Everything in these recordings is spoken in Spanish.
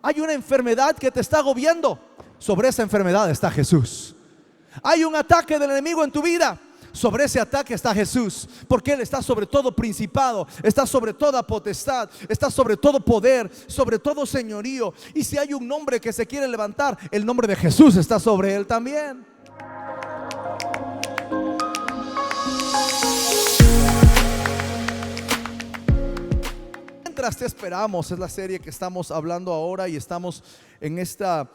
Hay una enfermedad que te está agobiando. Sobre esa enfermedad está Jesús. Hay un ataque del enemigo en tu vida. Sobre ese ataque está Jesús, porque Él está sobre todo principado, está sobre toda potestad, está sobre todo poder, sobre todo señorío. Y si hay un nombre que se quiere levantar, el nombre de Jesús está sobre él también. Mientras te esperamos, es la serie que estamos hablando ahora y estamos en esta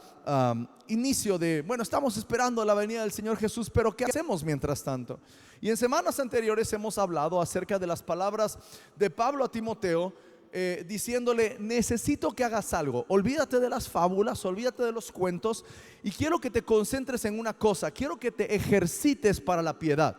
inicio de, bueno, estamos esperando la venida del Señor Jesús, pero ¿qué hacemos mientras tanto? Y en semanas anteriores hemos hablado acerca de las palabras de Pablo a Timoteo, diciéndole: necesito que hagas algo, olvídate de las fábulas, olvídate de los cuentos, y quiero que te concentres en una cosa, quiero que te ejercites para la piedad.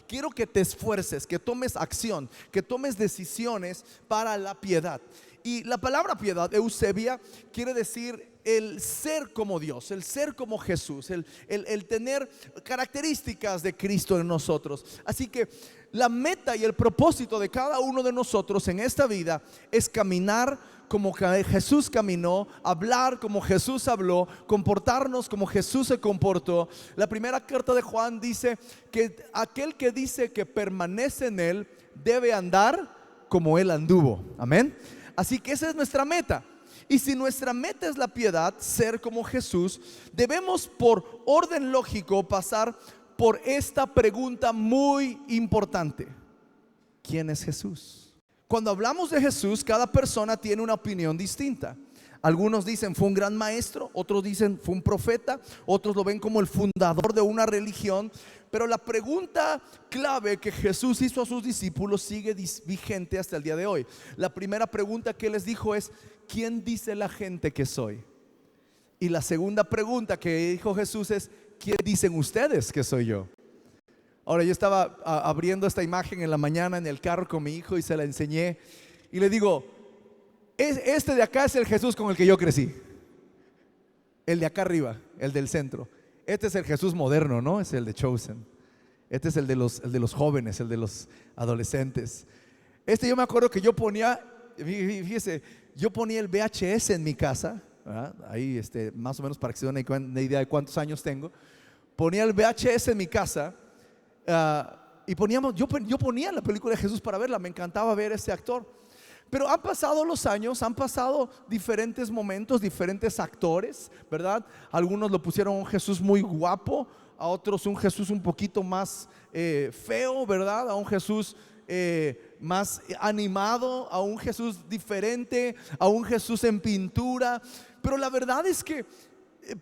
Quiero que te esfuerces, que tomes acción, que tomes decisiones para la piedad. Y la palabra piedad, Eusebia, quiere decir el ser como Dios, el ser como Jesús, el tener características de Cristo en nosotros. Así que la meta y el propósito de cada uno de nosotros en esta vida es caminar como Jesús caminó, hablar como Jesús habló, comportarnos como Jesús se comportó. La primera carta de Juan dice que aquel que dice que permanece en Él debe andar como Él anduvo. Amén. Así que esa es nuestra meta. Y si nuestra meta es la piedad, ser como Jesús, debemos por orden lógico pasar por esta pregunta muy importante: ¿quién es Jesús? Cuando hablamos de Jesús, cada persona tiene una opinión distinta. Algunos dicen fue un gran maestro, otros dicen fue un profeta, otros lo ven como el fundador de una religión. Pero la pregunta clave que Jesús hizo a sus discípulos sigue vigente hasta el día de hoy. La primera pregunta que les dijo es: ¿quién dice la gente que soy? Y la segunda pregunta que dijo Jesús es: ¿quién dicen ustedes que soy yo? Ahora, yo estaba abriendo esta imagen en la mañana en el carro con mi hijo y se la enseñé y le digo: este de acá es el Jesús con el que yo crecí, el de acá arriba, el del centro. Este es el Jesús moderno, ¿no? Es el de Chosen. Este es el de los jóvenes, el de los adolescentes. Yo me acuerdo que yo ponía, fíjese, yo ponía el VHS en mi casa, ¿verdad? Ahí más o menos para que se den una idea de cuántos años tengo. Ponía el VHS en mi casa. Y yo ponía la película de Jesús para verla, me encantaba ver a ese actor. Pero han pasado los años, han pasado diferentes momentos, diferentes actores, ¿verdad? Algunos lo pusieron un Jesús muy guapo, a otros un Jesús un poquito más feo, ¿verdad? A un Jesús más animado, a un Jesús diferente, a un Jesús en pintura. Pero la verdad es que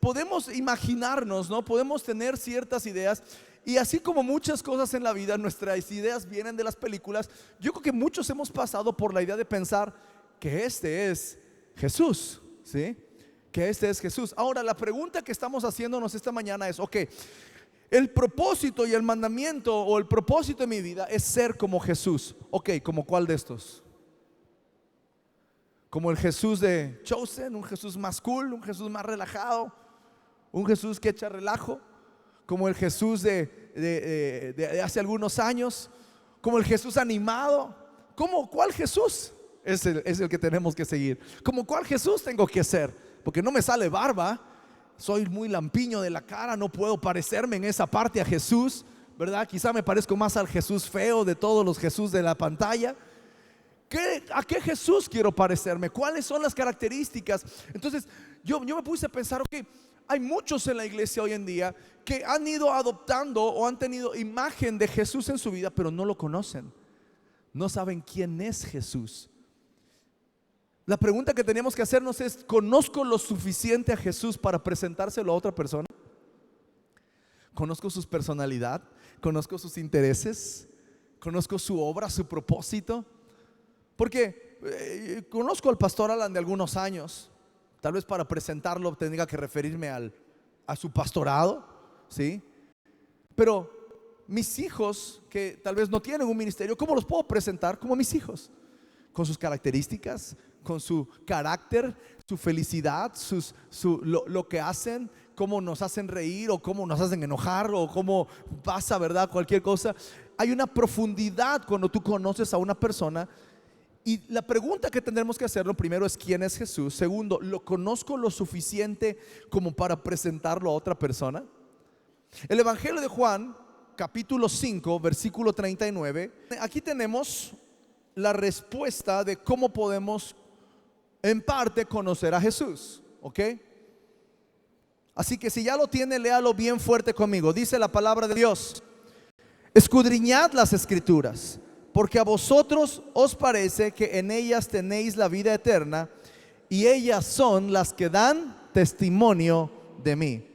podemos imaginarnos, ¿no? Podemos tener ciertas ideas. Y así como muchas cosas en la vida, nuestras ideas vienen de las películas. Yo creo que muchos hemos pasado por la idea de pensar que este es Jesús, ¿sí? Que este es Jesús. Ahora, la pregunta que estamos haciéndonos esta mañana es: ok, el propósito y el mandamiento o el propósito de mi vida es ser como Jesús. Ok, ¿como cuál de estos? Como el Jesús de Chosen, un Jesús más cool, un Jesús más relajado, un Jesús que echa relajo, como el Jesús de hace algunos años, como el Jesús animado. ¿Cuál Jesús es el que tenemos que seguir? ¿Como cuál Jesús tengo que ser? Porque no me sale barba, soy muy lampiño de la cara, no puedo parecerme en esa parte a Jesús, ¿verdad? Quizá me parezco más al Jesús feo de todos los Jesús de la pantalla. ¿A qué Jesús quiero parecerme? ¿Cuáles son las características? Entonces yo me puse a pensar: ok, hay muchos en la iglesia hoy en día que han ido adoptando o han tenido imagen de Jesús en su vida, pero no lo conocen, no saben quién es Jesús. La pregunta que tenemos que hacernos es: ¿conozco lo suficiente a Jesús para presentárselo a otra persona? ¿Conozco su personalidad? ¿Conozco sus intereses? ¿Conozco su obra, su propósito? Porque conozco al pastor Alan de algunos años. Tal vez para presentarlo tenga que referirme a su pastorado, ¿sí? Pero mis hijos, que tal vez no tienen un ministerio, ¿cómo los puedo presentar? Como mis hijos, con sus características, con su carácter, su felicidad, lo que hacen, cómo nos hacen reír o cómo nos hacen enojar o cómo pasa, ¿verdad? Cualquier cosa. Hay una profundidad cuando tú conoces a una persona. Y la pregunta que tendremos que hacerlo primero es: ¿quién es Jesús? Segundo, ¿lo conozco lo suficiente como para presentarlo a otra persona? El Evangelio de Juan, capítulo 5, versículo 39. Aquí tenemos la respuesta de cómo podemos en parte conocer a Jesús, ¿ok? Así que si ya lo tiene, léalo bien fuerte conmigo. Dice la palabra de Dios: escudriñad las escrituras, porque a vosotros os parece que en ellas tenéis la vida eterna, y ellas son las que dan testimonio de mí.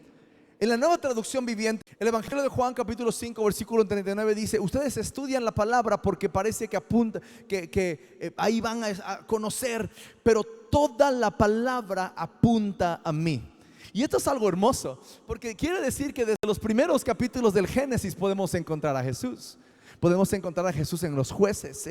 En la Nueva Traducción Viviente, el Evangelio de Juan capítulo 5 versículo 39 dice: ustedes estudian la palabra porque parece que apunta, que ahí van a conocer, pero toda la palabra apunta a mí. Y esto es algo hermoso, porque quiere decir que desde los primeros capítulos del Génesis podemos encontrar a Jesús. Podemos encontrar a Jesús en los jueces,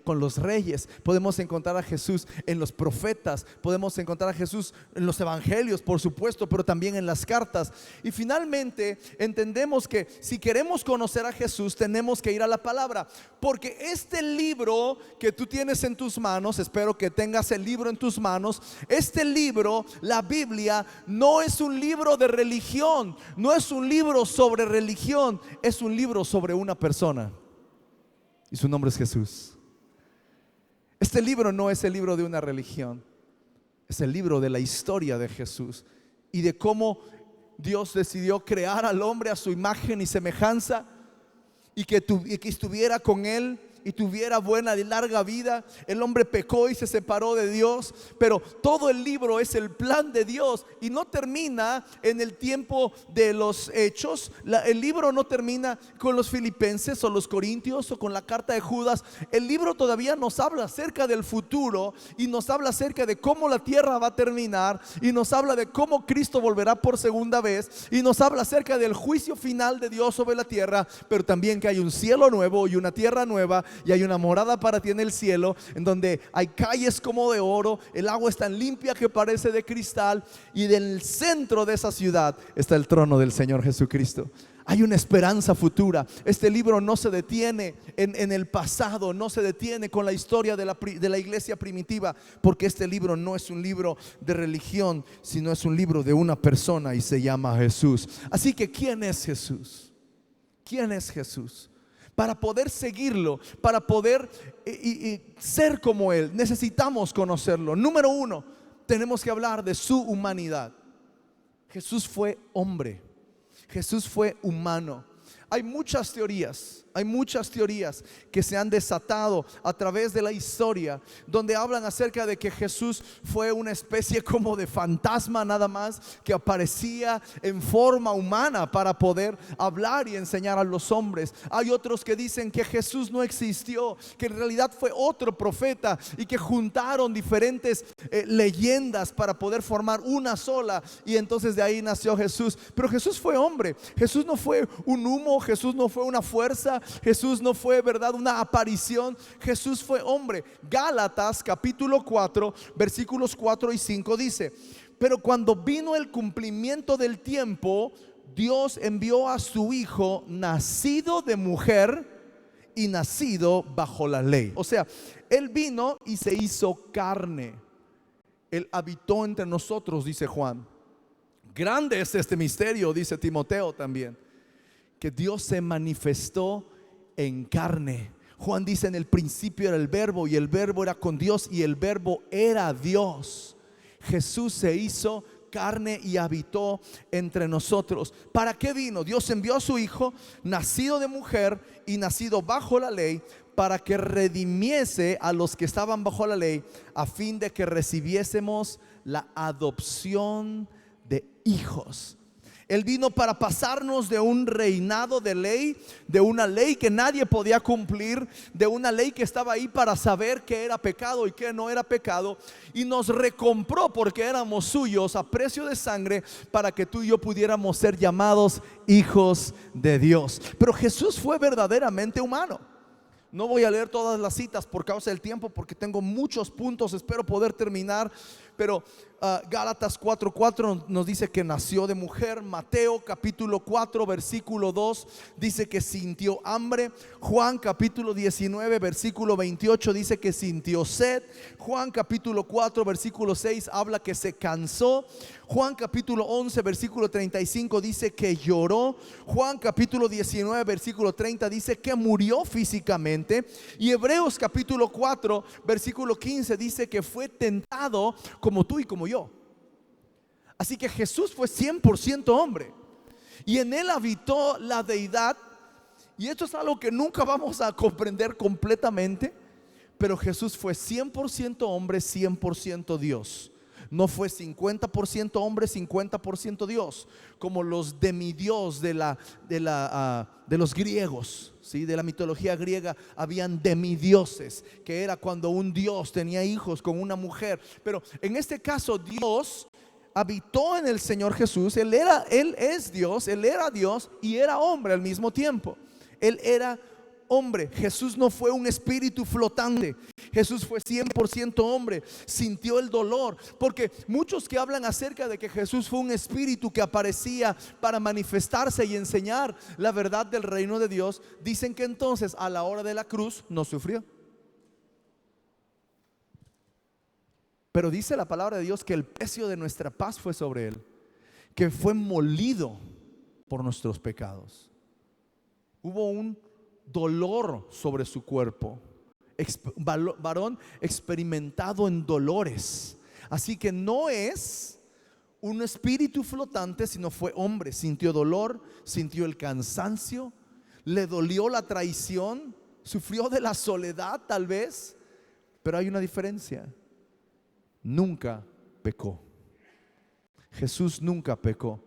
con los reyes. Podemos encontrar a Jesús en los profetas. Podemos encontrar a Jesús en los evangelios, por supuesto, pero también en las cartas. Y finalmente entendemos que si queremos conocer a Jesús, tenemos que ir a la palabra. Porque este libro que tú tienes en tus manos, espero que tengas el libro en tus manos. Este libro, la Biblia, no es un libro de religión. No es un libro sobre religión. Es un libro sobre una persona. Y su nombre es Jesús. Este libro no es el libro de una religión. Es el libro de la historia de Jesús y de cómo Dios decidió crear al hombre a su imagen y semejanza, y que estuviera con él y tuviera buena y larga vida. El hombre pecó y se separó de Dios, pero todo el libro es el plan de Dios y no termina en el tiempo de los hechos. El libro no termina con los filipenses o los corintios o con la carta de Judas. El libro todavía nos habla acerca del futuro y nos habla acerca de cómo la tierra va a terminar, y nos habla de cómo Cristo volverá por segunda vez, y nos habla acerca del juicio final de Dios sobre la tierra, pero también que hay un cielo nuevo y una tierra nueva, y hay una morada para ti en el cielo, en donde hay calles como de oro, el agua es tan limpia que parece de cristal, y en el centro de esa ciudad está el trono del Señor Jesucristo. Hay una esperanza futura. Este libro no se detiene en el pasado, no se detiene con la historia de la iglesia primitiva, porque este libro no es un libro de religión, sino es un libro de una persona, y se llama Jesús. Así que ¿quién es Jesús? ¿Quién es Jesús? Para poder seguirlo, para poder ser como Él, necesitamos conocerlo. Número uno, tenemos que hablar de su humanidad. Jesús fue hombre. Jesús fue humano. Hay muchas teorías que se han desatado a través de la historia, donde hablan acerca de que Jesús fue una especie como de fantasma nada más, que aparecía en forma humana para poder hablar y enseñar a los hombres. Hay otros que dicen que Jesús no existió, que en realidad fue otro profeta, y que juntaron diferentes leyendas para poder formar una sola, y entonces de ahí nació Jesús. Pero Jesús fue hombre. Jesús no fue un humo, Jesús no fue una fuerza, Jesús no fue, ¿verdad?, una aparición. Jesús fue hombre. Gálatas capítulo 4 versículos 4 y 5 dice: pero cuando vino el cumplimiento del tiempo, Dios envió a su Hijo, nacido de mujer y nacido bajo la ley. O sea, Él vino y se hizo carne. Él habitó entre nosotros, dice Juan. Grande es este misterio, dice Timoteo también, que Dios se manifestó en carne. Juan dice: en el principio era el verbo, y el verbo era con Dios, y el verbo era Dios. Jesús se hizo carne y habitó entre nosotros. ¿Para qué vino? Dios envió a su Hijo, nacido de mujer y nacido bajo la ley, para que redimiese a los que estaban bajo la ley, a fin de que recibiésemos la adopción de hijos. Él vino para pasarnos de un reinado de ley, de una ley que nadie podía cumplir, de una ley que estaba ahí para saber qué era pecado y qué no era pecado, y nos recompró porque éramos suyos a precio de sangre, para que tú y yo pudiéramos ser llamados hijos de Dios. Pero Jesús fue verdaderamente humano. No voy a leer todas las citas por causa del tiempo, porque tengo muchos puntos, espero poder terminar. Pero Gálatas 4:4 nos dice que nació de mujer. Mateo capítulo 4 versículo 2 dice que sintió hambre. Juan capítulo 19 versículo 28 dice que sintió sed. Juan capítulo 4 versículo 6 habla que se cansó. Juan capítulo 11 versículo 35 dice que lloró. Juan capítulo 19 versículo 30 dice que murió físicamente. Y Hebreos capítulo 4 versículo 15 dice que fue tentado como tú y como yo. Así que Jesús fue 100% hombre y en él habitó la deidad. Y esto es algo que nunca vamos a comprender completamente, pero Jesús fue 100% hombre, 100% Dios. No fue 50% hombre, 50% Dios, como los demidios de los griegos, ¿sí? De la mitología griega habían demidioses, que era cuando un dios tenía hijos con una mujer. Pero en este caso Dios habitó en el Señor Jesús. Él es Dios, Él era Dios y era hombre al mismo tiempo. Él era hombre. Jesús no fue un espíritu flotante. Jesús fue 100% hombre. Sintió el dolor, porque muchos que hablan acerca de que Jesús fue un espíritu que aparecía para manifestarse y enseñar la verdad del reino de Dios, dicen que entonces a la hora de la cruz no sufrió. Pero dice la palabra de Dios que el precio de nuestra paz fue sobre él, que fue molido por nuestros pecados. Hubo un dolor sobre su cuerpo, varón experimentado en dolores. Así que no es un espíritu flotante, sino fue hombre. Sintió dolor, sintió el cansancio, le dolió la traición, sufrió de la soledad tal vez. Pero hay una diferencia: nunca pecó. Jesús nunca pecó.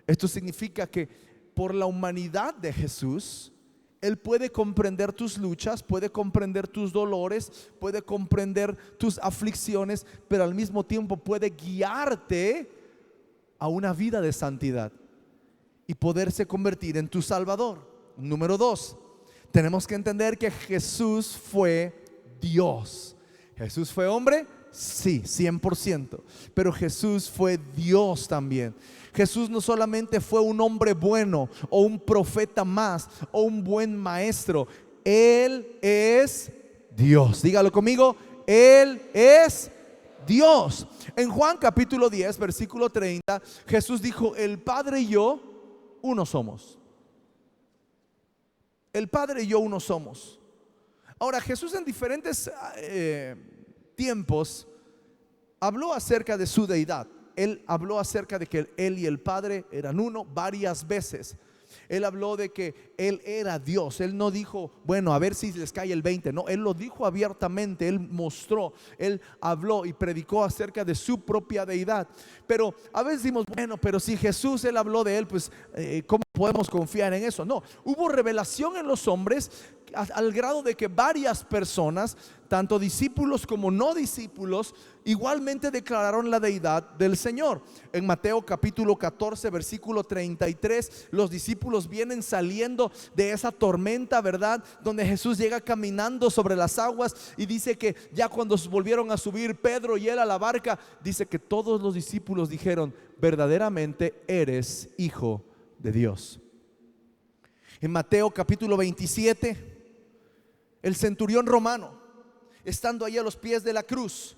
Esto significa que por la humanidad de Jesús, Él puede comprender tus luchas, puede comprender tus dolores, puede comprender tus aflicciones, pero al mismo tiempo puede guiarte a una vida de santidad y poderse convertir en tu Salvador. Número 2, tenemos que entender que Jesús fue Dios. Jesús fue hombre, sí, 100%, pero Jesús fue Dios también. Jesús no solamente fue un hombre bueno o un profeta más o un buen maestro. Él es Dios. Dígalo conmigo: Él es Dios. En Juan capítulo 10 versículo 30, Jesús dijo: el Padre y yo uno somos. El Padre y yo uno somos. Ahora, Jesús en diferentes tiempos habló acerca de su deidad. Él habló acerca de que Él y el Padre eran uno varias veces. Él habló de que Él era Dios. Él no dijo, bueno, a ver si les cae el 20. No, Él lo dijo abiertamente. Él mostró, Él habló y predicó acerca de su propia deidad. Pero a veces decimos, bueno, pero si Jesús, Él habló de Él, pues ¿cómo podemos confiar en eso? No, hubo revelación en los hombres al grado de que varias personas, tanto discípulos como no discípulos, igualmente declararon la deidad del Señor. En Mateo capítulo 14 versículo 33, los discípulos vienen saliendo de esa tormenta, ¿verdad? Donde Jesús llega caminando sobre las aguas, y dice que ya cuando volvieron a subir Pedro y él a la barca, dice que todos los discípulos dijeron: verdaderamente eres hijo de Dios. En Mateo capítulo 27, el centurión romano, estando ahí a los pies de la cruz,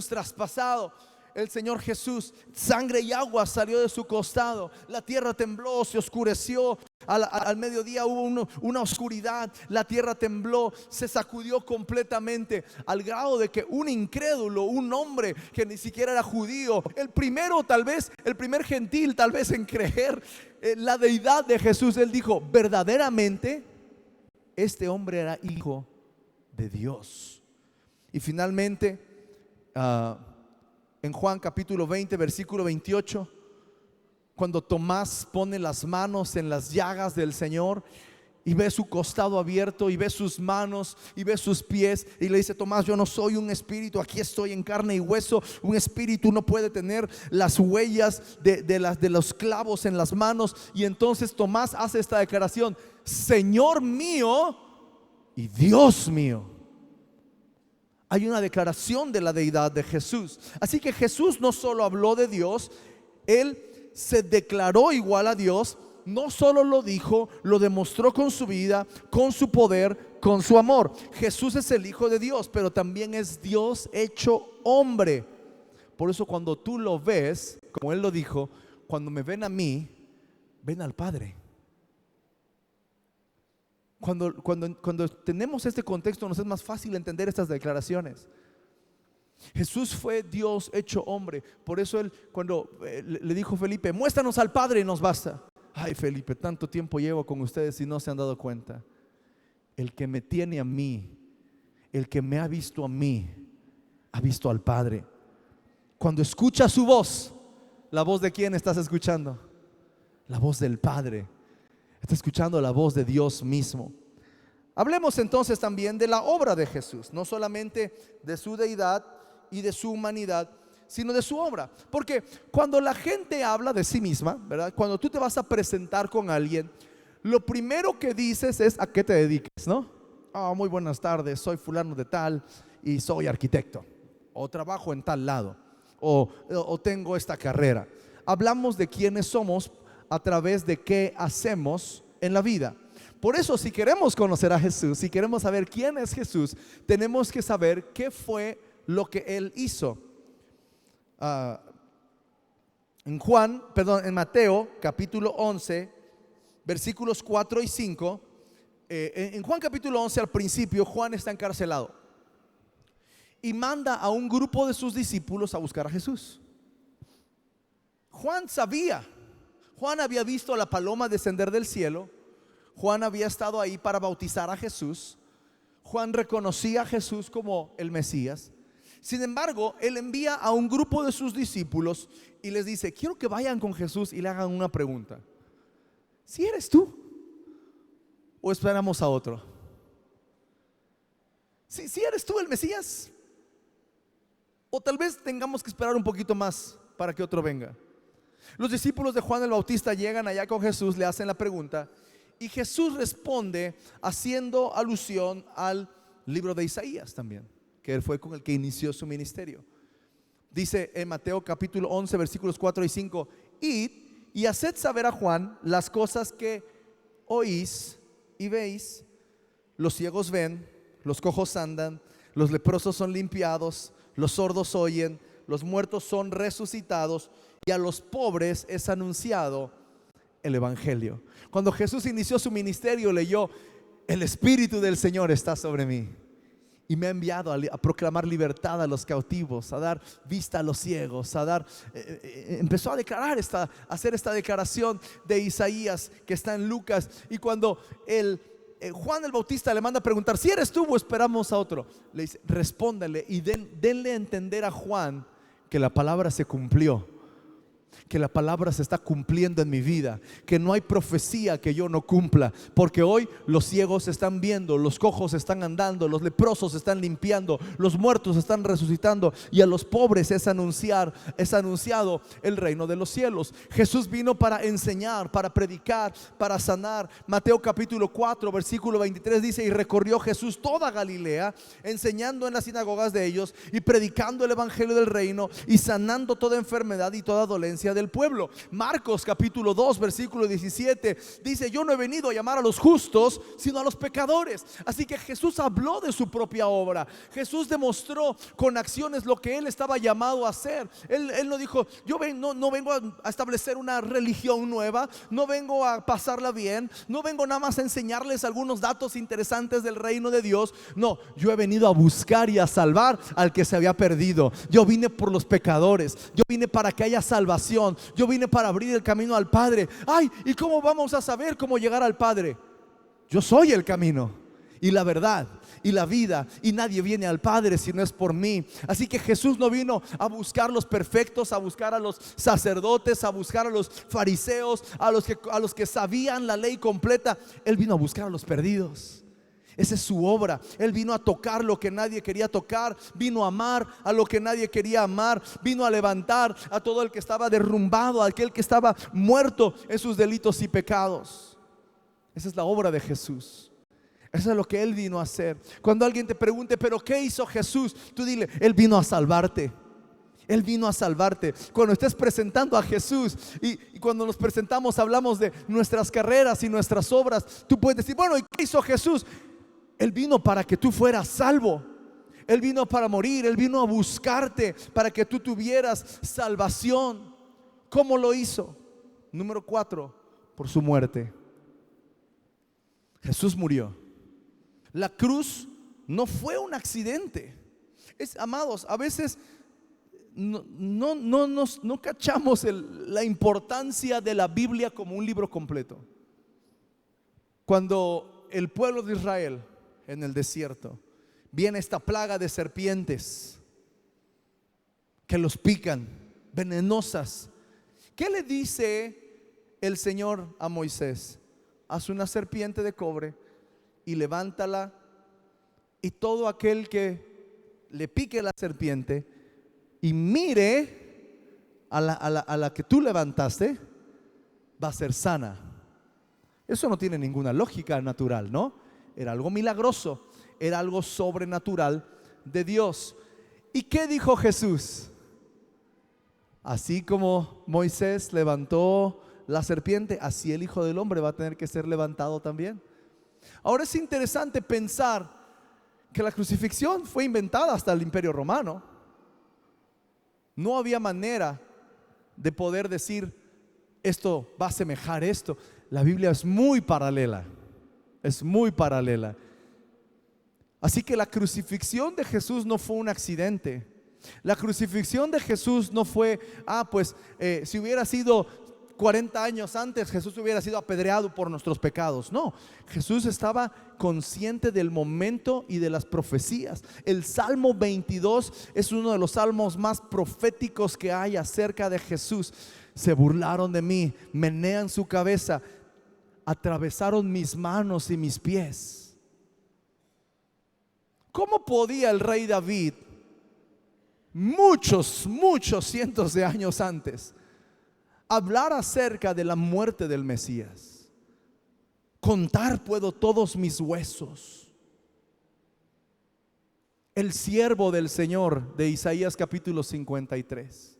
traspasado, el Señor Jesús, sangre y agua salió de su costado, la tierra tembló, se oscureció, al mediodía hubo una oscuridad, la tierra tembló, se sacudió completamente, al grado de que un incrédulo, un hombre que ni siquiera era judío, el primer gentil tal vez en creer la deidad de Jesús, él dijo: verdaderamente este hombre era hijo de Dios. Y finalmente, en Juan capítulo 20 versículo 28, cuando Tomás pone las manos en las llagas del Señor y ve su costado abierto y ve sus manos y ve sus pies, y le dice: Tomás, yo no soy un espíritu, aquí estoy en carne y hueso. Un espíritu no puede tener las huellas de los clavos en las manos. Y entonces Tomás hace esta declaración: Señor mío y Dios mío. hay una declaración de la deidad de Jesús. Así que Jesús no solo habló de Dios, Él se declaró igual a Dios. No solo lo dijo, lo demostró con su vida, con su poder, con su amor. Jesús es el Hijo de Dios, pero también es Dios hecho hombre. Por eso cuando tú lo ves, como Él lo dijo, cuando me ven a mí, ven al Padre. Cuando tenemos este contexto, nos es más fácil entender estas declaraciones. Jesús fue Dios hecho hombre. Por eso Él, cuando le dijo a Felipe, muéstranos al Padre y nos basta. Ay, Felipe, tanto tiempo llevo con ustedes y no se han dado cuenta. El que me tiene a mí, el que me ha visto a mí, ha visto al Padre. Cuando escuchas su voz, ¿la voz de quién estás escuchando? La voz del Padre. Estás escuchando la voz de Dios mismo. Hablemos entonces también de la obra de Jesús, no solamente de su deidad y de su humanidad, sino de su obra. Porque cuando la gente habla de sí misma, ¿verdad? Cuando tú te vas a presentar con alguien, lo primero que dices es a qué te dediques, ¿no? Muy buenas tardes, soy fulano de tal y soy arquitecto, o trabajo en tal lado, o tengo esta carrera. Hablamos de quiénes somos a través de qué hacemos en la vida. Por eso, si queremos conocer a Jesús, si queremos saber quién es Jesús, tenemos que saber qué fue lo que Él hizo. En Mateo capítulo 11 versículos 4 y 5. En Juan capítulo 11, al principio, Juan está encarcelado y manda a un grupo de sus discípulos a buscar a Jesús. Juan había visto a la paloma descender del cielo. Juan había estado ahí para bautizar a Jesús. Juan reconocía a Jesús como el Mesías. Sin embargo, él envía a un grupo de sus discípulos y les dice: quiero que vayan con Jesús y le hagan una pregunta. ¿Si eres tú o esperamos a otro? Si eres tú el Mesías, o tal vez tengamos que esperar un poquito más para que otro venga. Los discípulos de Juan el Bautista llegan allá con Jesús, le hacen la pregunta y Jesús responde haciendo alusión al libro de Isaías también, que él fue con el que inició su ministerio. Dice en Mateo capítulo 11 versículos 4 y 5: id y haced saber a Juan las cosas que oís y veis. Los ciegos ven, los cojos andan, los leprosos son limpiados, los sordos oyen, los muertos son resucitados, y a los pobres es anunciado el evangelio. Cuando Jesús inició su ministerio, leyó: el Espíritu del Señor está sobre mí y me ha enviado a proclamar libertad a los cautivos, a dar vista a los ciegos, empezó a declarar hacer esta declaración de Isaías que está en Lucas. Y cuando Juan el Bautista le manda a preguntar: si eres tú o esperamos a otro, le dice: respóndale y denle a entender a Juan que la palabra se cumplió, que la palabra se está cumpliendo en mi vida, que no hay profecía que yo no cumpla, porque hoy los ciegos están viendo, los cojos están andando, los leprosos están limpiando, los muertos están resucitando, y a los pobres es anunciado el reino de los cielos. Jesús vino para enseñar, para predicar, para sanar. Mateo capítulo 4 versículo 23 dice: y recorrió Jesús toda Galilea, enseñando en las sinagogas de ellos y predicando el evangelio del reino y sanando toda enfermedad y toda dolencia del pueblo. Marcos capítulo 2 versículo 17 dice: yo no he venido a llamar a los justos, sino a los pecadores. Así que Jesús habló de su propia obra. Jesús demostró con acciones lo que él estaba llamado a hacer. Él no dijo: yo no vengo a establecer una religión nueva, no vengo a pasarla bien, no vengo nada más a enseñarles algunos datos interesantes del reino de Dios. No, yo he venido a buscar y a salvar al que se había perdido. Yo vine por los pecadores, yo vine para que haya salvación, yo vine para abrir el camino al Padre. ¿Y cómo vamos a saber cómo llegar al Padre? Yo soy el camino y la verdad y la vida, y nadie viene al Padre si no es por mí. Así que Jesús no vino a buscar los perfectos, a buscar a los sacerdotes, a buscar a los fariseos, a los que sabían la ley completa. Él vino a buscar a los perdidos. Esa es su obra. Él vino a tocar lo que nadie quería tocar, vino a amar a lo que nadie quería amar, vino a levantar a todo el que estaba derrumbado, a aquel que estaba muerto en sus delitos y pecados. Esa es la obra de Jesús. Eso es lo que Él vino a hacer. Cuando alguien te pregunte, ¿pero qué hizo Jesús? Tú dile, Él vino a salvarte. Él vino a salvarte. Cuando estés presentando a Jesús y cuando nos presentamos hablamos de nuestras carreras y nuestras obras, tú puedes decir, bueno, ¿y qué hizo Jesús? Él vino para que tú fueras salvo. Él vino para morir. Él vino a buscarte para que tú tuvieras salvación. ¿Cómo lo hizo? Número 4, por su muerte. Jesús murió. La cruz no fue un accidente. Amados, a veces no cachamos la importancia de la Biblia como un libro completo. Cuando el pueblo de Israel en el desierto viene esta plaga de serpientes que los pican, venenosas, ¿qué le dice el Señor a Moisés? Haz una serpiente de cobre y levántala, y todo aquel que le pique la serpiente y mire a la que tú levantaste, va a ser sana. Eso no tiene ninguna lógica natural, ¿no? Era algo milagroso, era algo sobrenatural de Dios. ¿Y qué dijo Jesús? Así como Moisés levantó la serpiente, así el Hijo del Hombre va a tener que ser levantado también. Ahora es interesante pensar que la crucifixión fue inventada hasta el Imperio Romano. No había manera de poder decir esto va a asemejar esto. La Biblia es muy paralela. Es muy paralela. Así que la crucifixión de Jesús no fue un accidente. La crucifixión de Jesús no fue, si hubiera sido 40 años antes, Jesús hubiera sido apedreado por nuestros pecados. No, Jesús estaba consciente del momento y de las profecías. El Salmo 22 es uno de los salmos más proféticos que hay acerca de Jesús. Se burlaron de mí, menean su cabeza, atravesaron mis manos y mis pies. ¿Cómo podía el rey David, muchos cientos de años antes, hablar acerca de la muerte del Mesías? Contar puedo todos mis huesos. El siervo del Señor de Isaías capítulo 53.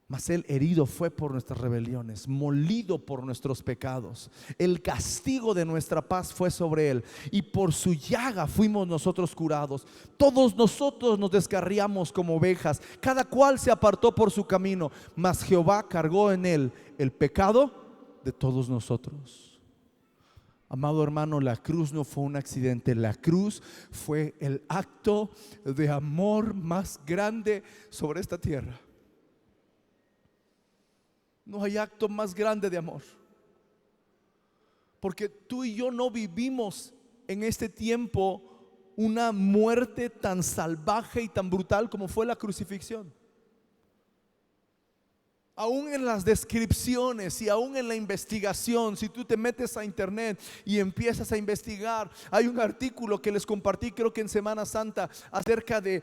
Mas él herido fue por nuestras rebeliones, molido por nuestros pecados. El castigo de nuestra paz fue sobre él, y por su llaga fuimos nosotros curados. Todos nosotros nos descarriamos como ovejas, cada cual se apartó por su camino, mas Jehová cargó en él el pecado de todos nosotros. Amado hermano, la cruz no fue un accidente. La cruz fue el acto de amor más grande sobre esta tierra. No hay acto más grande de amor, porque tú y yo no vivimos en este tiempo una muerte tan salvaje y tan brutal como fue la crucifixión. Aún en las descripciones y aún en la investigación, si tú te metes a internet y empiezas a investigar, hay un artículo que les compartí creo que en Semana Santa acerca de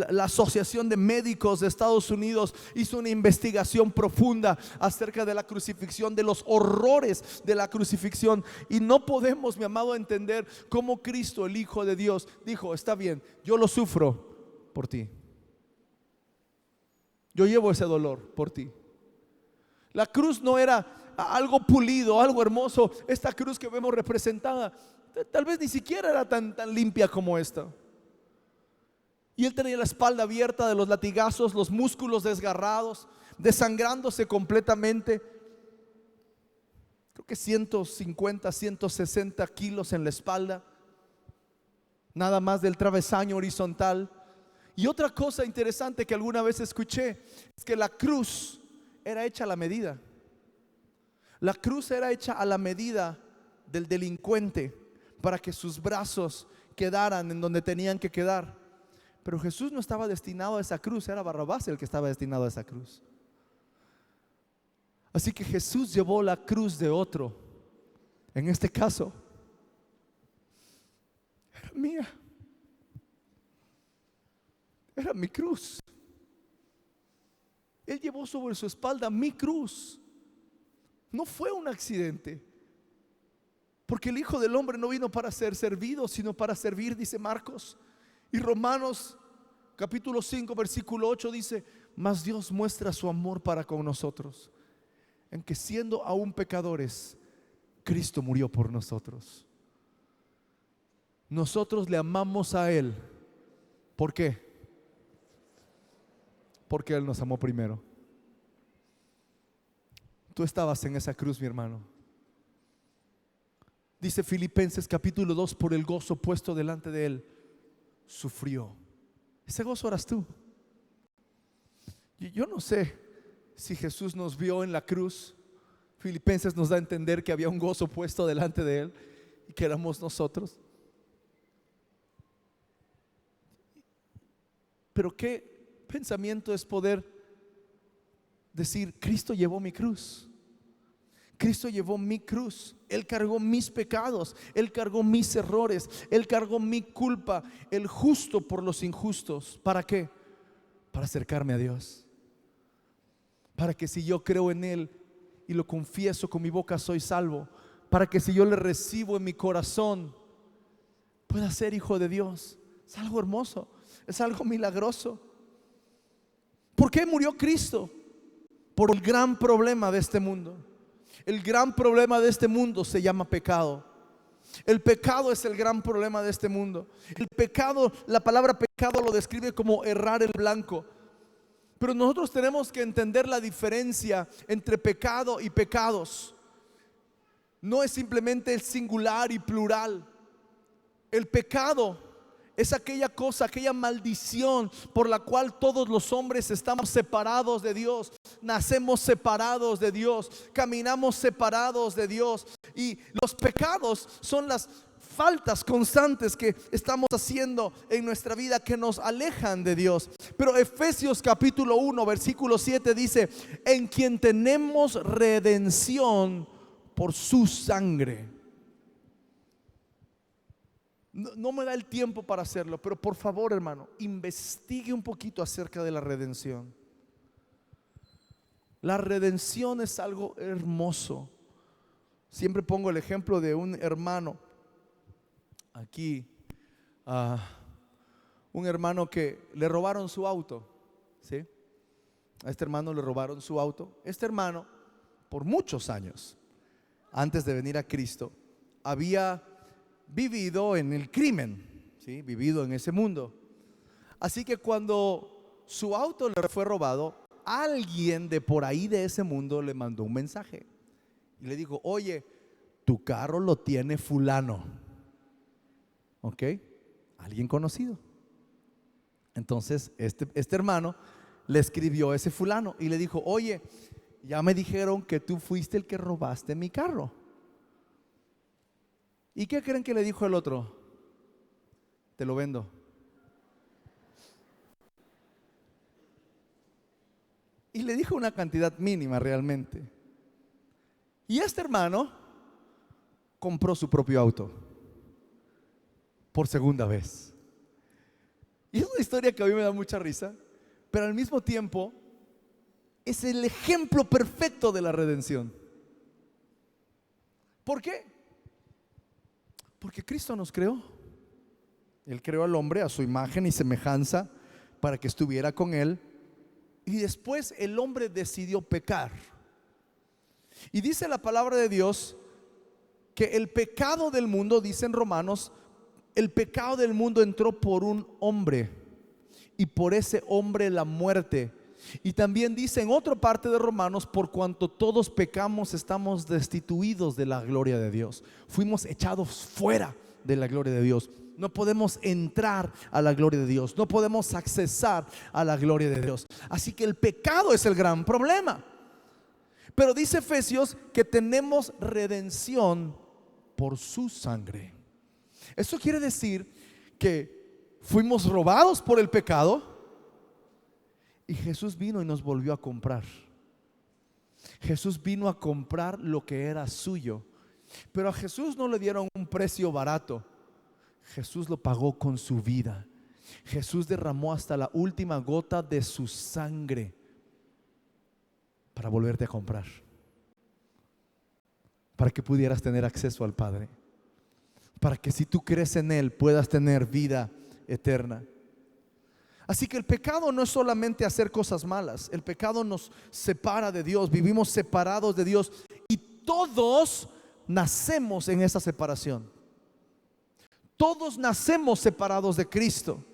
la Asociación de Médicos de Estados Unidos. Hizo una investigación profunda acerca de la crucifixión, de los horrores de la crucifixión, y no podemos, mi amado, entender cómo Cristo, el Hijo de Dios, dijo: está bien, yo lo sufro por ti. Yo llevo ese dolor por ti. La cruz no era algo pulido, algo hermoso. Esta cruz que vemos representada tal vez ni siquiera era tan limpia como esta. Y él tenía la espalda abierta de los latigazos, los músculos desgarrados, desangrándose completamente. Creo que 150, 160 kilos en la espalda, nada más del travesaño horizontal. Y otra cosa interesante que alguna vez escuché es que la cruz era hecha a la medida. La cruz era hecha a la medida del delincuente, para que sus brazos quedaran en donde tenían que quedar. Pero Jesús no estaba destinado a esa cruz, era Barrabás el que estaba destinado a esa cruz. Así que Jesús llevó la cruz de otro. En este caso era mía. Era mi cruz. Él llevó sobre su espalda mi cruz. No fue un accidente, Porque el Hijo del Hombre no vino para ser servido, sino para servir, dice Marcos. Y Romanos capítulo 5 versículo 8 dice: mas Dios muestra su amor para con nosotros, en que siendo aún pecadores, Cristo murió por nosotros. Nosotros le amamos a Él. ¿Por qué? Porque Él nos amó primero. Tú estabas en esa cruz, mi hermano. Dice Filipenses capítulo 2: por el gozo puesto delante de Él, sufrió. Ese gozo eras tú. Yo no sé si Jesús nos vio en la cruz. Filipenses nos da a entender que había un gozo puesto delante de Él y que éramos nosotros. Pero qué pensamiento es poder decir: Cristo llevó mi cruz. Cristo llevó mi cruz. Él cargó mis pecados, Él cargó mis errores, Él cargó mi culpa, el justo por los injustos. ¿Para qué? Para acercarme a Dios. Para que si yo creo en Él y lo confieso con mi boca, soy salvo. Para que si yo le recibo en mi corazón, pueda ser hijo de Dios. Es algo hermoso, es algo milagroso. ¿Por qué murió Cristo? Por el gran problema de este mundo. El gran problema de este mundo se llama pecado. El pecado es el gran problema de este mundo. El pecado, la palabra pecado lo describe como errar el blanco. Pero nosotros tenemos que entender la diferencia entre pecado y pecados. No es simplemente el singular y plural. El pecado es aquella cosa, aquella maldición por la cual todos los hombres estamos separados de Dios. Nacemos separados de Dios, caminamos separados de Dios. Y los pecados son las faltas constantes que estamos haciendo en nuestra vida que nos alejan de Dios. Pero Efesios capítulo 1 versículo 7 dice: en quien tenemos redención por su sangre. No me da el tiempo para hacerlo, pero por favor, hermano, investigue un poquito acerca de la redención. La redención es algo hermoso. Siempre pongo el ejemplo de un hermano aquí, un hermano que le robaron su auto, ¿sí? A este hermano le robaron su auto. Este hermano, por muchos años, antes de venir a Cristo, había vivido en el crimen, ¿sí? Vivido en ese mundo. Así que cuando su auto le fue robado, alguien de por ahí de ese mundo le mandó un mensaje y le dijo: oye, tu carro lo tiene fulano. ¿Ok? Alguien conocido. Entonces este hermano le escribió a ese fulano y le dijo: oye, ya me dijeron que tú fuiste el que robaste mi carro. ¿Y qué creen que le dijo el otro? Te lo vendo. Y le dijo una cantidad mínima realmente. Y este hermano compró su propio auto por segunda vez. Y es una historia que a mí me da mucha risa, pero al mismo tiempo es el ejemplo perfecto de la redención. ¿Por qué? Porque Cristo nos creó. Él creó al hombre a su imagen y semejanza para que estuviera con Él. Y después el hombre decidió pecar. Y dice la palabra de Dios que el pecado del mundo, dice en Romanos, el pecado del mundo entró por un hombre y por ese hombre la muerte. Y también dice en otra parte de Romanos: por cuanto todos pecamos, estamos destituidos de la gloria de Dios. Fuimos echados fuera de la gloria de Dios. No podemos entrar a la gloria de Dios, no podemos accesar a la gloria de Dios. Así que el pecado es el gran problema. Pero dice Efesios que tenemos redención por su sangre. Eso quiere decir que fuimos robados por el pecado y Jesús vino y nos volvió a comprar. Jesús vino a comprar lo que era suyo. Pero a Jesús no le dieron un precio barato. Jesús lo pagó con su vida. Jesús derramó hasta la última gota de su sangre para volverte a comprar, para que pudieras tener acceso al Padre. para que si tú crees en Él puedas tener vida eterna. Así que el pecado no es solamente hacer cosas malas. El pecado nos separa de Dios. Vivimos separados de Dios y todos nacemos en esa separación. Todos nacemos separados de Cristo.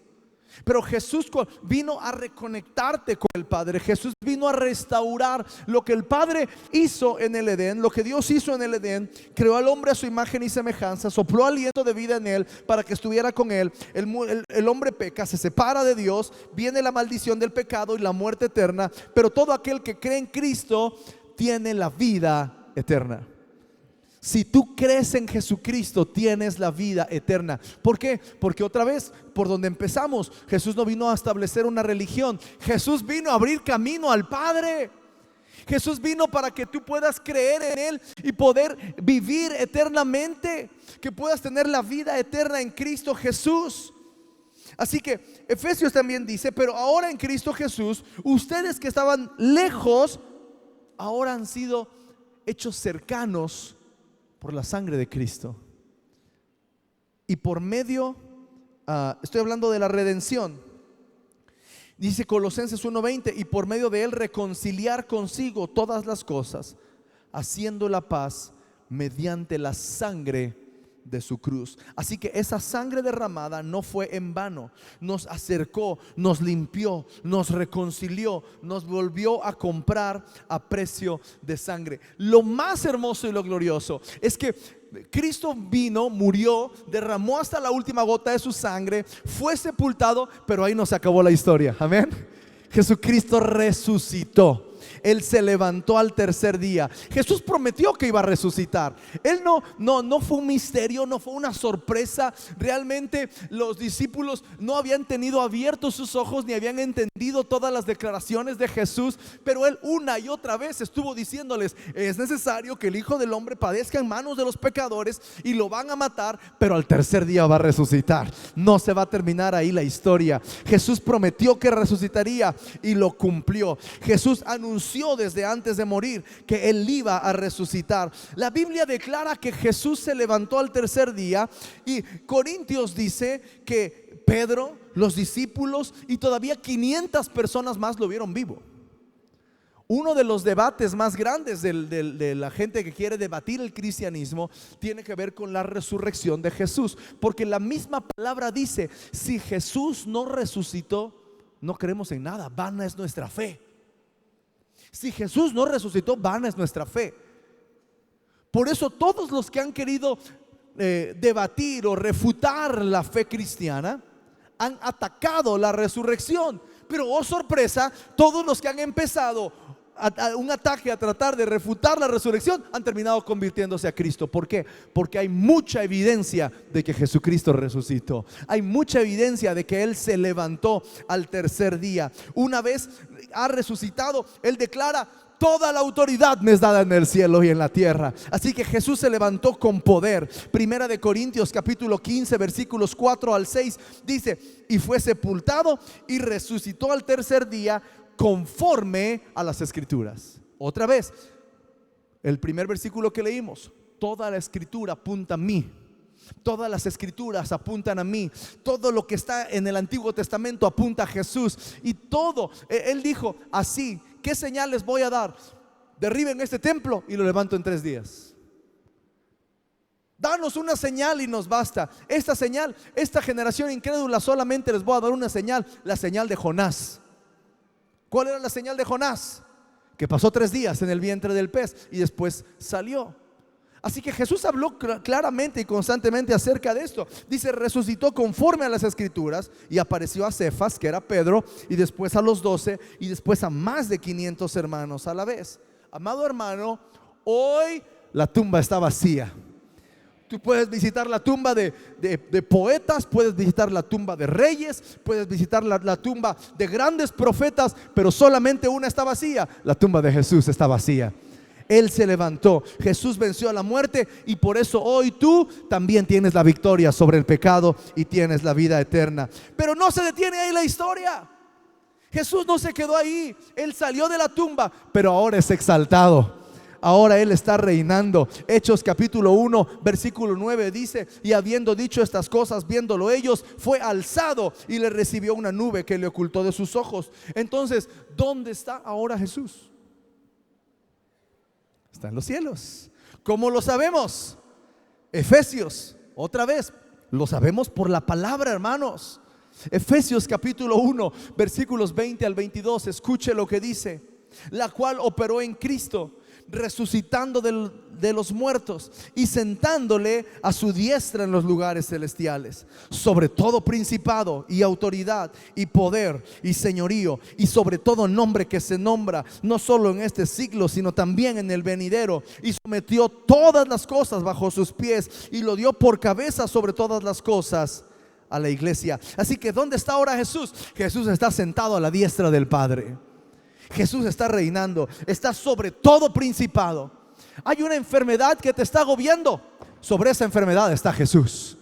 Pero Jesús vino a reconectarte con el Padre. Jesús vino a restaurar lo que el Padre hizo en el Edén, lo que Dios hizo en el Edén. Creó al hombre a su imagen y semejanza, sopló aliento de vida en él para que estuviera con él. El hombre peca, se separa de Dios, viene la maldición del pecado y la muerte eterna. Pero todo aquel que cree en Cristo tiene la vida eterna. Si tú crees en Jesucristo, tienes la vida eterna. ¿Por qué? Porque otra vez, por donde empezamos, Jesús no vino a establecer una religión. Jesús vino a abrir camino al Padre. Jesús vino para que tú puedas creer en Él y poder vivir eternamente, que puedas tener la vida eterna en Cristo Jesús. Así que Efesios también dice: pero ahora en Cristo Jesús, ustedes que estaban lejos, ahora han sido hechos cercanos por la sangre de Cristo. Y por medio, estoy hablando de la redención. Dice Colosenses 1:20: y por medio de él reconciliar consigo todas las cosas, haciendo la paz mediante la sangre de su cruz. Así que esa sangre derramada no fue en vano. Nos acercó, nos limpió, nos reconcilió, nos volvió a comprar a precio de sangre. Lo más hermoso y lo glorioso es que Cristo vino, murió, derramó hasta la última gota de su sangre, fue sepultado, pero ahí no se acabó la historia. Amén. Jesucristo resucitó. Él se levantó al tercer día. Jesús prometió que iba a resucitar. Él no fue un misterio, no fue una sorpresa. Realmente los discípulos no habían tenido abiertos sus ojos ni habían entendido todas las declaraciones de Jesús. Pero Él una y otra vez estuvo diciéndoles: es necesario que el Hijo del Hombre padezca en manos de los pecadores y lo van a matar, pero al tercer día va a resucitar. No se va a terminar ahí la historia. Jesús prometió que resucitaría y lo cumplió. Jesús anunció desde antes de morir que Él iba a resucitar. La Biblia declara que Jesús se levantó al tercer día, y Corintios dice que Pedro, los discípulos y todavía 500 personas más lo vieron vivo. Uno de los debates más grandes de la gente que quiere debatir el cristianismo tiene que ver con la resurrección de Jesús, porque la misma palabra dice: si Jesús no resucitó, no creemos en nada, vana es nuestra fe. Si Jesús no resucitó, vana es nuestra fe. Por eso todos los que han querido debatir o refutar la fe cristiana han atacado la resurrección. Pero oh sorpresa, todos los que han empezado un ataque a tratar de refutar la resurrección han terminado convirtiéndose a Cristo. ¿Por qué? Porque hay mucha evidencia de que Jesucristo resucitó. Hay mucha evidencia de que Él se levantó al tercer día. Una vez ha resucitado, Él declara: toda la autoridad me es dada en el cielo y en la tierra. Así que Jesús se levantó con poder. Primera de Corintios capítulo 15 versículos 4 al 6 dice: y fue sepultado y resucitó al tercer día conforme a las escrituras. Otra vez, el primer versículo que leímos: toda la escritura apunta a mí. Todas las escrituras apuntan a mí. Todo lo que está en el Antiguo Testamento apunta a Jesús. Y todo, Él dijo así: ¿qué señales voy a dar? Derriben este templo y lo levanto en 3 días. Danos una señal y nos basta. Esta señal, esta generación incrédula, solamente les voy a dar una señal: la señal de Jonás. ¿Cuál era la señal de Jonás? Que pasó 3 días en el vientre del pez y después salió. Así que Jesús habló claramente y constantemente acerca de esto. Dice: resucitó conforme a las escrituras, y apareció a Cefas, que era Pedro, y después a los 12, y después a más de 500 hermanos a la vez. Amado hermano, hoy la tumba está vacía. Tú puedes visitar la tumba de poetas, puedes visitar la tumba de reyes, puedes visitar la tumba de grandes profetas, pero solamente una está vacía: la tumba de Jesús está vacía. Él se levantó, Jesús venció a la muerte, y por eso hoy tú también tienes la victoria sobre el pecado y tienes la vida eterna. Pero no se detiene ahí la historia. Jesús no se quedó ahí. Él salió de la tumba, pero ahora es exaltado. ahora Él está reinando. Hechos capítulo 1 versículo 9 dice: y habiendo dicho estas cosas, viéndolo ellos, fue alzado y le recibió una nube que le ocultó de sus ojos. Entonces, ¿dónde está ahora Jesús? Está en los cielos. ¿Cómo lo sabemos? Efesios, otra vez, lo sabemos por la palabra, hermanos. Efesios capítulo 1 versículos 20 al 22. Escuche lo que dice: la cual operó en Cristo, resucitando de los muertos y sentándole a su diestra en los lugares celestiales, sobre todo principado y autoridad y poder y señorío, y sobre todo nombre que se nombra, no solo en este siglo, sino también en el venidero, y sometió todas las cosas bajo sus pies y lo dio por cabeza sobre todas las cosas a la iglesia. Así que ¿dónde está ahora Jesús? Jesús está sentado a la diestra del Padre. Jesús está reinando, está sobre todo principado. Hay una enfermedad que te está agobiando, sobre esa enfermedad está Jesús.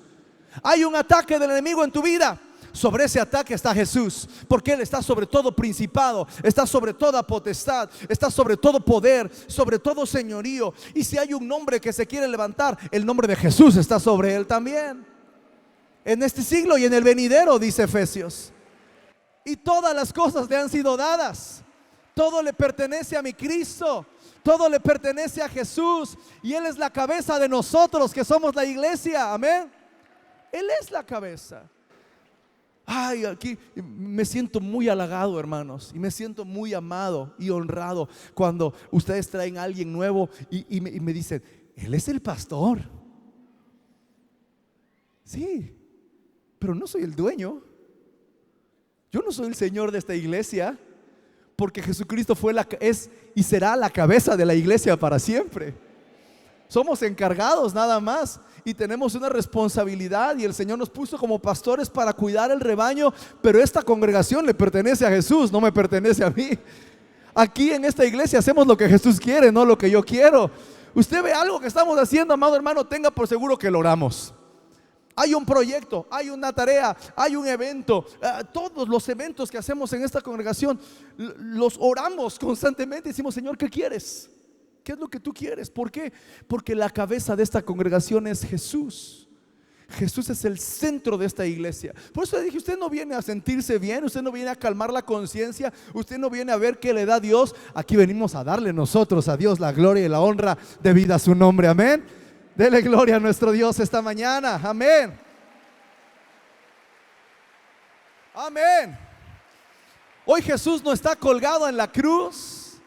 Hay un ataque del enemigo en tu vida, sobre ese ataque está Jesús, porque Él está sobre todo principado, está sobre toda potestad, está sobre todo poder, sobre todo señorío. Y si hay un nombre que se quiere levantar, el nombre de Jesús está sobre Él también, en este siglo y en el venidero, dice Efesios. Y todas las cosas le han sido dadas. Todo le pertenece a mi Cristo, todo le pertenece a Jesús, y Él es la cabeza de nosotros que somos la iglesia, amén. Él es la cabeza. Ay, aquí me siento muy halagado, hermanos, y me siento muy amado y honrado cuando ustedes traen a alguien nuevo y me dicen: Él es el pastor. Sí, pero no soy el dueño. Yo no soy el Señor de esta iglesia. Porque Jesucristo es y será la cabeza de la iglesia para siempre. Somos encargados nada más y tenemos una responsabilidad, y el Señor nos puso como pastores para cuidar el rebaño, pero esta congregación le pertenece a Jesús, no me pertenece a mí. Aquí en esta iglesia hacemos lo que Jesús quiere, no lo que yo quiero. Usted ve algo que estamos haciendo, amado hermano, tenga por seguro que lo oramos. Hay un proyecto, hay una tarea, hay un evento. Todos los eventos que hacemos en esta congregación los oramos constantemente. Decimos: Señor, ¿qué quieres? ¿Qué es lo que tú quieres? ¿Por qué? Porque la cabeza de esta congregación es Jesús. Jesús es el centro de esta iglesia. Por eso le dije: usted no viene a sentirse bien, usted no viene a calmar la conciencia, usted no viene a ver qué le da Dios. Aquí venimos a darle nosotros a Dios la gloria y la honra debida a su nombre, amén. Dele gloria a nuestro Dios esta mañana, amén. Amén. Hoy Jesús no está colgado en la cruz,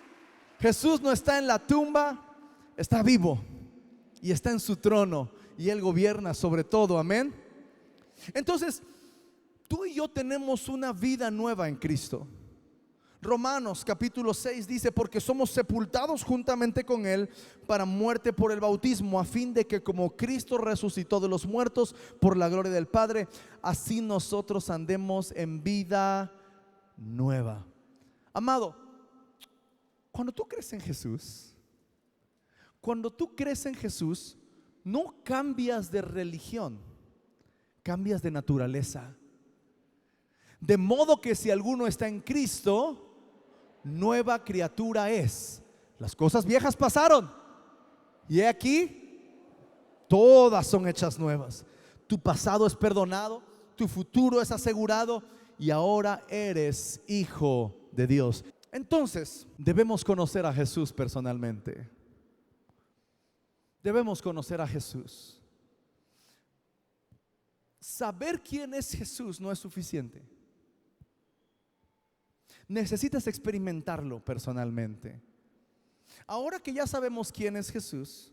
Jesús no está en la tumba, está vivo y está en su trono, y Él gobierna sobre todo, amén. Entonces, tú y yo tenemos una vida nueva en Cristo. Romanos capítulo 6 dice: porque somos sepultados juntamente con Él para muerte por el bautismo, a fin de que como Cristo resucitó de los muertos por la gloria del Padre, así nosotros andemos en vida nueva. Amado, cuando tú crees en Jesús, no cambias de religión, cambias de naturaleza. De modo que si alguno está en Cristo, nueva criatura es. Las cosas viejas pasaron, y he aquí, todas son hechas nuevas. Tu pasado es perdonado, tu futuro es asegurado, y ahora eres hijo de Dios. Entonces, debemos conocer a Jesús personalmente. Debemos conocer a Jesús. Saber quién es Jesús no es suficiente. Necesitas experimentarlo personalmente. Ahora que ya sabemos quién es Jesús,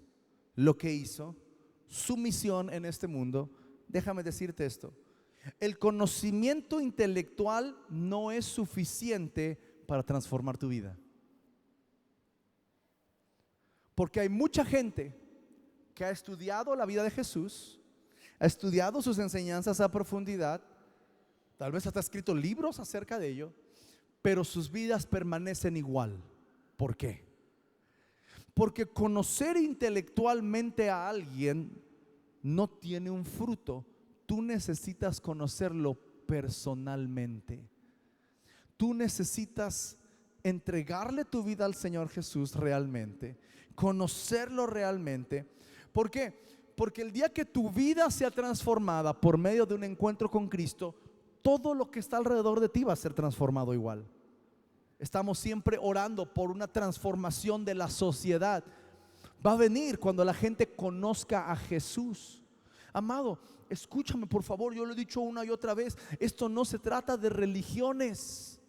lo que hizo, su misión en este mundo, déjame decirte esto: el conocimiento intelectual no es suficiente para transformar tu vida. Porque hay mucha gente que ha estudiado la vida de Jesús, ha estudiado sus enseñanzas a profundidad, tal vez hasta ha escrito libros acerca de ello, pero sus vidas permanecen igual. ¿Por qué? Porque conocer intelectualmente a alguien no tiene un fruto. Tú necesitas conocerlo personalmente. Tú necesitas entregarle tu vida al Señor Jesús realmente, conocerlo realmente. ¿Por qué? Porque el día que tu vida sea transformada por medio de un encuentro con Cristo, todo lo que está alrededor de ti va a ser transformado igual. Estamos siempre orando por una transformación de la sociedad. Va a venir cuando la gente conozca a Jesús. Amado, escúchame por favor, yo lo he dicho una y otra vez, esto no se trata de religiones.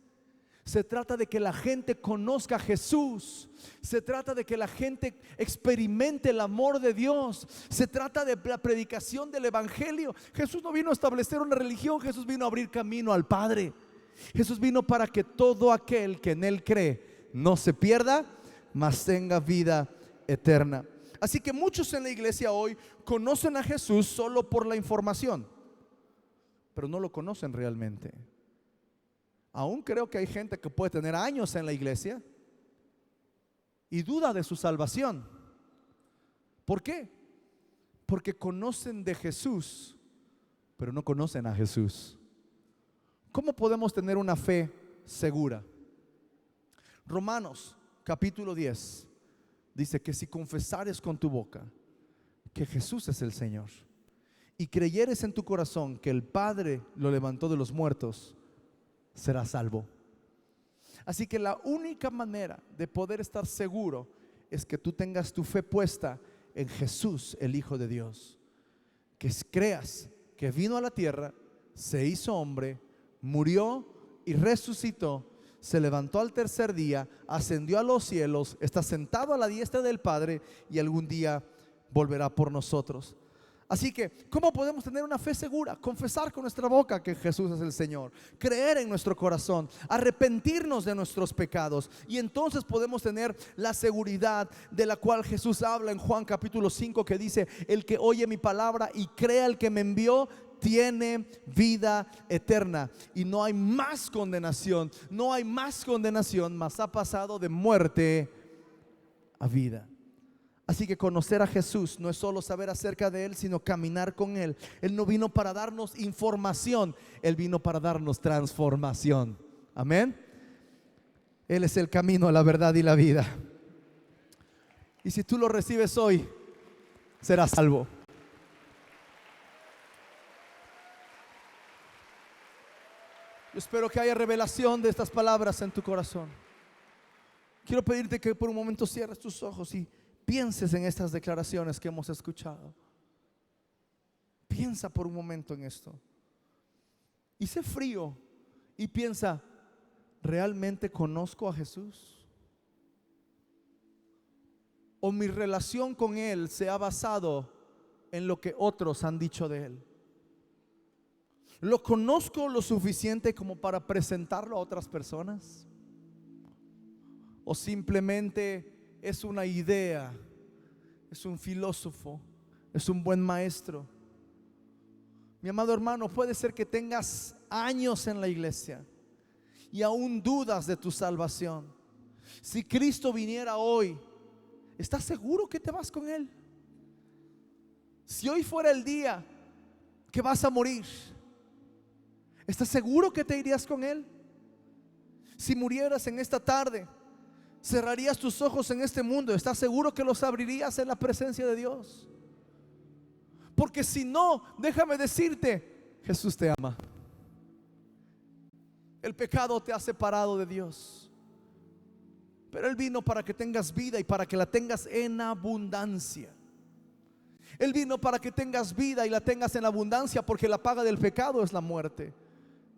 Se trata de que la gente conozca a Jesús. Se trata de que la gente experimente el amor de Dios. Se trata de la predicación del evangelio. Jesús no vino a establecer una religión, Jesús vino a abrir camino al Padre. Jesús vino para que todo aquel que en Él cree no se pierda, mas tenga vida eterna. Así que muchos en la iglesia hoy conocen a Jesús solo por la información, pero no lo conocen realmente. Aún creo que hay gente que puede tener años en la iglesia y duda de su salvación. ¿Por qué? Porque conocen de Jesús, pero no conocen a Jesús. ¿Cómo podemos tener una fe segura? Romanos capítulo 10 dice que si confesares con tu boca que Jesús es el Señor y creyeres en tu corazón que el Padre lo levantó de los muertos, serás salvo. Así que la única manera de poder estar seguro es que tú tengas tu fe puesta en Jesús, el Hijo de Dios. Que creas que vino a la tierra, se hizo hombre, murió y resucitó, se levantó al tercer día, ascendió a los cielos, está sentado a la diestra del Padre y algún día volverá por nosotros. Así que, ¿cómo podemos tener una fe segura? Confesar con nuestra boca que Jesús es el Señor, creer en nuestro corazón, arrepentirnos de nuestros pecados, y entonces podemos tener la seguridad de la cual Jesús habla en Juan capítulo 5, que dice: el que oye mi palabra y crea al que me envió tiene vida eterna, y no hay más condenación, no hay más condenación, mas ha pasado de muerte a vida. Así que conocer a Jesús no es solo saber acerca de Él, sino caminar con Él. Él no vino para darnos información, Él vino para darnos transformación. Amén. Él es el camino, la verdad y la vida. Y si tú lo recibes hoy, serás salvo. Yo espero que haya revelación de estas palabras en tu corazón. Quiero pedirte que por un momento cierres tus ojos y pienses en estas declaraciones que hemos escuchado. Piensa por un momento en esto. Y sé frío y piensa: ¿realmente conozco a Jesús? ¿O mi relación con Él se ha basado en lo que otros han dicho de Él? ¿Lo conozco lo suficiente como para presentarlo a otras personas? ¿O simplemente es una idea, es un filósofo, es un buen maestro? Mi amado hermano, puede ser que tengas años en la iglesia y aún dudas de tu salvación. Si Cristo viniera hoy, ¿estás seguro que te vas con Él? Si hoy fuera el día que vas a morir, ¿estás seguro que te irías con Él? Si murieras en esta tarde, ¿cerrarías tus ojos en este mundo? ¿Estás seguro que los abrirías en la presencia de Dios? Porque si no, déjame decirte, Jesús te ama. El pecado te ha separado de Dios, pero Él vino para que tengas vida y para que la tengas en abundancia. Él vino para que tengas vida y la tengas en abundancia, porque la paga del pecado es la muerte,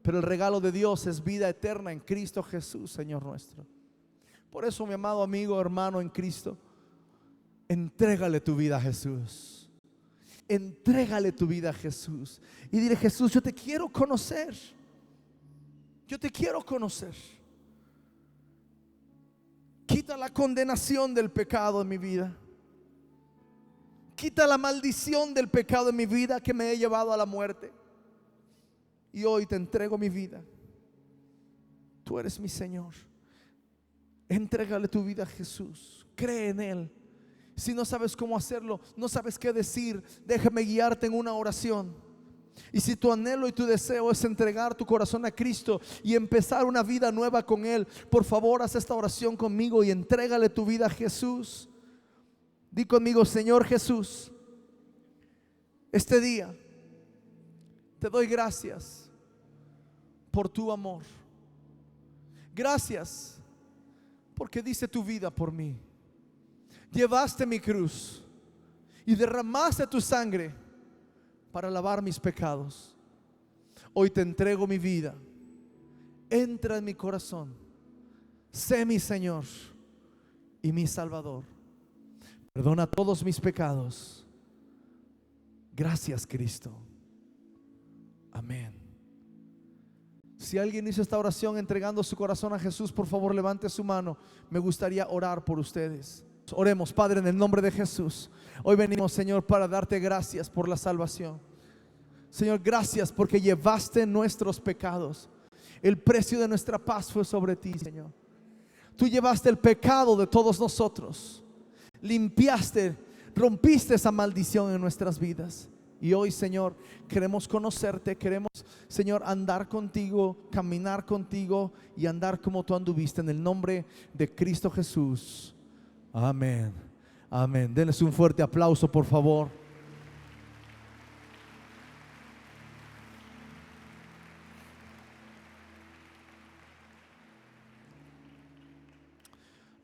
pero el regalo de Dios es vida eterna en Cristo Jesús, Señor nuestro. Por eso, mi amado amigo, hermano en Cristo, entrégale tu vida a Jesús. Entrégale tu vida a Jesús y dile: Jesús, yo te quiero conocer. Yo te quiero conocer. Quita la condenación del pecado en mi vida. Quita la maldición del pecado en mi vida que me ha llevado a la muerte. Y hoy te entrego mi vida. Tú eres mi Señor. Entrégale tu vida a Jesús. Cree en Él. Si no sabes cómo hacerlo, no sabes qué decir, déjame guiarte en una oración. Y si tu anhelo y tu deseo es entregar tu corazón a Cristo y empezar una vida nueva con Él, por favor, haz esta oración conmigo y entrégale tu vida a Jesús. Di conmigo: Señor Jesús, este día te doy gracias por tu amor. Gracias porque diste tu vida por mí. Llevaste mi cruz y derramaste tu sangre para lavar mis pecados. Hoy te entrego mi vida. Entra en mi corazón. Sé mi Señor y mi Salvador. Perdona todos mis pecados. Gracias, Cristo. Amén. Si alguien hizo esta oración entregando su corazón a Jesús, por favor levante su mano. Me gustaría orar por ustedes. Oremos. Padre, en el nombre de Jesús, hoy venimos, Señor, para darte gracias por la salvación. Señor, gracias porque llevaste nuestros pecados. El precio de nuestra paz fue sobre ti, Señor. Tú llevaste el pecado de todos nosotros. Limpiaste, rompiste esa maldición en nuestras vidas. Y hoy, Señor, queremos conocerte. Queremos, Señor, andar contigo, caminar contigo y andar como tú anduviste, en el nombre de Cristo Jesús. Amén. Amén. Denles un fuerte aplauso, por favor.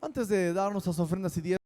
Antes de dar nuestras ofrendas y diezmos,